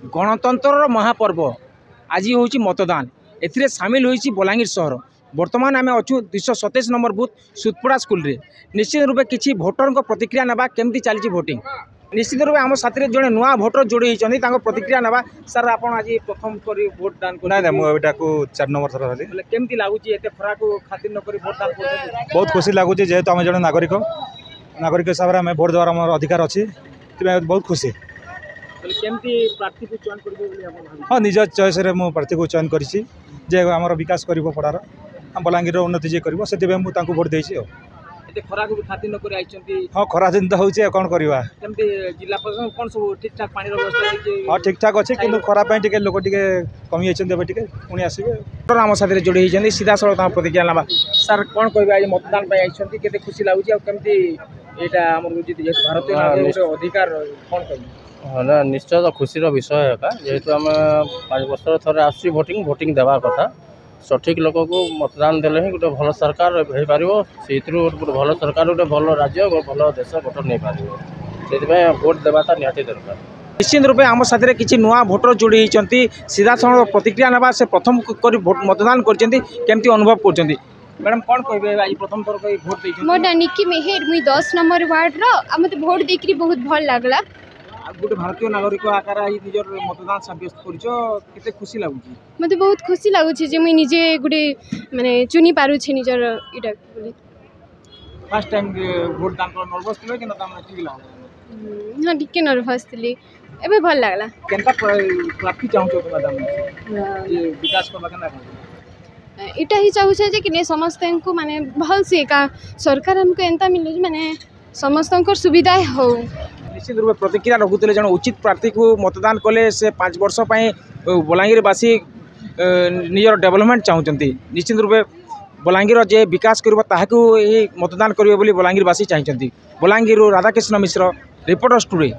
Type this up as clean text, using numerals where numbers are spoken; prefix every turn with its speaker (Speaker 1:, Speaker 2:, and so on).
Speaker 1: गणतंत्र महापर्व आज हूँ मतदान ए सामिल होती बलांगीर सहर। बर्तमान आम अच्छु 227 नंबर बूथ सुतपड़ा स्कूल रे। निश्चित रूपे किसी भोटर प्रतिक्रिया ना केमती चली भोटिंग। निश्चित रूपे आम साथी जड़े नुआ भोटर जोड़ी होती प्रतिक्रिया ना। सर आप आज प्रथम कर भोट दान
Speaker 2: ना मुझे 4 नंबर थर हेली
Speaker 1: केमती लगुच एत खरा को खातिर नक भोट दान कर
Speaker 2: बहुत खुशी लगुच जेहेतु आम जड़े नागरिक हिसाब से आम भोट देवार आम अधिकार अच्छी बहुत खुशी।
Speaker 1: केमती प्रार्थी को चयन कर
Speaker 2: हाँ निज चॉइस रे मु प्रार्थी को चयन करिछि जे हमर विकास करिवो पड़ार हम बलांगीर उन्नति जे करिवो सेते मु तांको भोट देछि।
Speaker 1: एते खरा को खातिर न कर आइचंती।
Speaker 2: हाँ खरा दिन तो होछि कोन करबा
Speaker 1: केमती जिला प्रशासन कोन सब ठीक ठाक पानी रो व्यवस्था है।
Speaker 2: हाँ ठीक ठाक अछि किंतु खरा पे टिके लोक टिके कमी आइचंती एबे टिके पुनी आसीबे।
Speaker 1: डॉक्टर आम साथी जोड़ी होइचंती सीधा सड़क ता प्रतिक्रिया लाबा। सर कोन कहबा आज मतदान पे आइचंती केते खुशी लागुची आ केमती एटा हमर जे भारतीय नागरिक अधिकार कोन कहबा।
Speaker 3: हाँ ना निश्चय तो खुशी विषय है जेहेतु आम 5 वर्ष थे आसुची भोटिंग देवा कथा सठिक लोक को मतदान देले ही गोटे भल सरकार हो पार से गोटे भल सरकार गोटे भल राज्य भल देश गठन नहीं पार से भोट देवाटा निहाती दरकार।
Speaker 1: निश्चित रूपे आम साथी किसी नुआ भोटर जोड़ी होती सीधा सड़क प्रतिक्रिया ना से प्रथम कर मतदान करमती अनुभव कर मैडम कौन कहे आज प्रथम थर भोट
Speaker 4: मो ना निकी मेहेर मुई 10 नंबर वार्ड मत भोट देकरी बहुत भल लगला।
Speaker 1: गोटे भारतीय नागरिक आकार निजर मतदान सब्यस्त करते खुशी लगुच
Speaker 4: मत बहुत खुशी लगुच मुई निजे गोटे माने चुनी पारुछे निजर इटा बोली।
Speaker 1: फर्स्ट टाइम भोट दान कर नर्वस थिले कि ना ठीक लागला।
Speaker 4: हाँ टिके नर्वस थिले एबे भल लागला।
Speaker 1: केनता प्रार्थी चाहू तो मैडम ये विकास करबा केना
Speaker 4: इटा ही चाहू छे कि समस्त को माने भल से का सरकार हमको एंता मिलु माने समस्त को सुविधा हो।
Speaker 1: निश्चित रूप प्रतिक्रिया रखुते जन उचित प्रार्थी को मतदान कले से 5 वर्ष बलांगीरवासी निजर डेवलपमेंट चाहते। निश्चित रूपे बलांगीर जे विकास कर मतदान करेंगे बलांगीरवासी चाहते। बलांगीर राधाकृष्ण मिश्र रिपोर्टर्स टुडे।